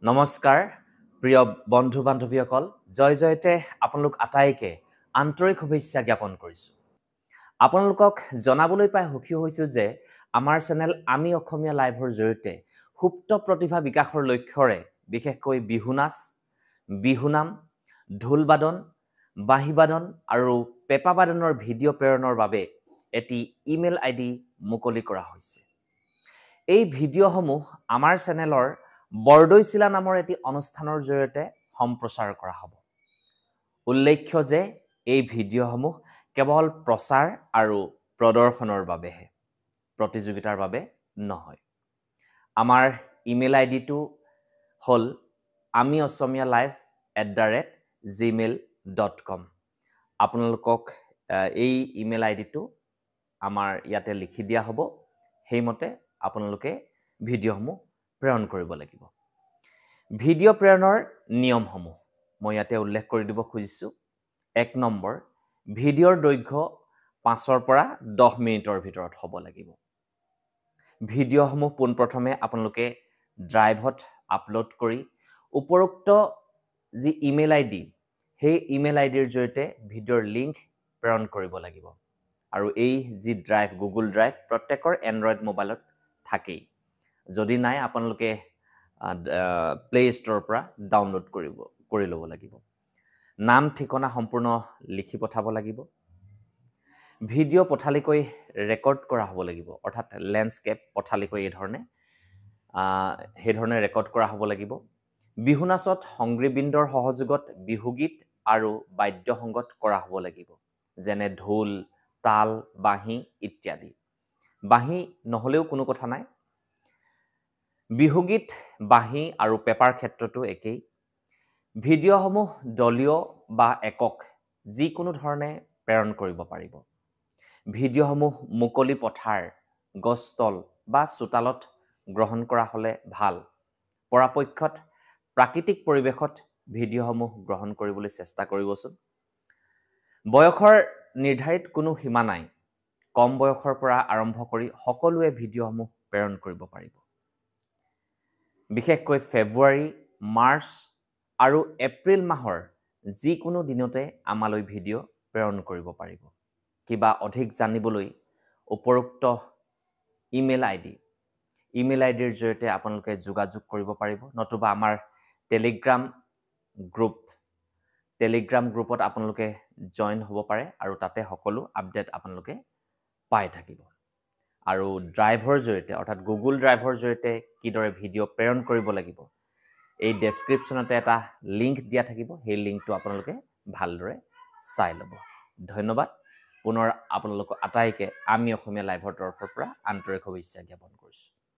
নমস্কাৰ প্ৰিয় বন্ধু বান্ধৱীসকল জয় জয়তে আপোনালোক আটাইকে আন্তৰিক শুভেচ্ছা জ্ঞাপন কৰিছোঁ আপোনালোকক জনাবলৈ পাই সুখী হৈছোঁ যে আমাৰ চেনেল আমি অসমীয়া লাইভৰ জৰিয়তে সুপ্ত প্ৰতিভা বিকাশৰ লক্ষ্যৰে বিশেষকৈ বিহু নাচ বিহুনাম ঢোলবাদন বাঁহীবাদন আৰু পেঁপাবাদনৰ ভিডিঅ' প্ৰেৰণৰ বাবে এটি ইমেইল আইডি মুকলি কৰা হৈছে এই ভিডিঅ'সমূহ আমাৰ চেনেলৰ বৰদৈচিলা নামৰ এটি অনুষ্ঠানৰ জৰিয়তে সম্প্ৰচাৰ কৰা হ'ব উল্লেখ্য যে এই ভিডিঅ'সমূহ কেৱল প্ৰচাৰ আৰু প্ৰদৰ্শনৰ বাবেহে প্ৰতিযোগিতাৰ বাবে নহয় আমাৰ ইমেইল আইডিটো হ'ল amiosamialive@gmail.com আপোনালোকক এই ইমেইল আইডিটো আমাৰ ইয়াতে লিখি দিয়া হ'ব সেইমতে আপোনালোকে ভিডিঅ'সমূহ প্ৰেৰণ কৰিব লাগিব ভিডিঅ' প্ৰেৰণৰ নিয়মসমূহ মই ইয়াতে উল্লেখ কৰি দিব খুজিছোঁ 1 নম্বৰ ভিডিঅ'ৰ দৈৰ্ঘ্য 5 পৰা 10 মিনিটৰ ভিতৰত হ'ব লাগিব ভিডিঅ'সমূহ পোনপ্ৰথমে আপোনালোকে ড্ৰাইভত আপলোড কৰি উপৰোক্ত যি ইমেইল আইডি সেই ইমেইল আইডিৰ জৰিয়তে ভিডিঅ'ৰ লিংক প্ৰেৰণ কৰিব লাগিব আৰু এই যি ড্ৰাইভ গুগল ড্ৰাইভ প্ৰত্যেকৰ এণ্ড্ৰইড মোবাইলত থাকেই যদি নাই আপোনালোকে প্লে ষ্টৰৰ পৰা ডাউনলোড কৰি ল'ব লাগিব নাম ঠিকনা সম্পূৰ্ণ লিখি পঠাব লাগিব ভিডিঅ' পঠালিকৈ ৰেকৰ্ড কৰা হ'ব লাগিব অৰ্থাৎ লেণ্ডস্কেপ পঠালিকৈ এই ধৰণে ৰেকৰ্ড কৰা হ'ব লাগিব বিহু নাচত সংগীতবৃন্দৰ সহযোগত বিহুগীত আৰু বাদ্য সংগত কৰা হ'ব লাগিব যেনে ঢোল তাল বাঁহী ইত্যাদি বাঁহী নহলেও কোনো কথা নাই বিহুগীত বাঁহী আৰু পেপাৰ ক্ষেত্ৰতো একেই ভিডিঅ'সমূহ দলীয় বা একক যিকোনো ধৰণে প্ৰেৰণ কৰিব পাৰিব ভিডিঅ'সমূহ মুকলি পথাৰ গছতল বা চোতালত গ্ৰহণ কৰা হ'লে ভাল পৰাপক্ষত প্ৰাকৃতিক পৰিৱেশত ভিডিঅ'সমূহ গ্ৰহণ কৰিবলৈ চেষ্টা কৰিবচোন বয়সৰ নিৰ্ধাৰিত কোনো সীমা নাই কম বয়সৰ পৰা আৰম্ভ কৰি সকলোৱে ভিডিঅ'সমূহ প্ৰেৰণ কৰিব পাৰিব বিশেষকৈ ফেব্ৰুৱাৰী মাৰ্চ আৰু এপ্ৰিল মাহৰ যিকোনো দিনতে আমালৈ ভিডিঅ' প্ৰেৰণ কৰিব পাৰিব কিবা অধিক জানিবলৈ উপৰোক্ত ইমেইল আইডিৰ জৰিয়তে আপোনালোকে যোগাযোগ কৰিব পাৰিব নতুবা আমাৰ টেলিগ্ৰাম গ্ৰুপত আপোনালোকে জইন হ'ব পাৰে আৰু তাতে সকলো আপডেট আপোনালোকে পাই থাকিব আৰু ড্ৰাইভৰ জৰিয়তে অৰ্থাৎ গুগল ড্ৰাইভৰ জৰিয়তে কিদৰে ভিডিঅ' প্ৰেৰণ কৰিব লাগিব এই ডেছক্ৰিপশ্যনতে এটা লিংক দিয়া থাকিব সেই লিংকটো আপোনালোকে ভালদৰে চাই ল'ব ধন্যবাদ পুনৰ আপোনালোক আটাইকে আমি অসমীয়া লাইভৰ তৰফৰ পৰা আন্তৰিক শুভেচ্ছা জ্ঞাপন কৰিছোঁ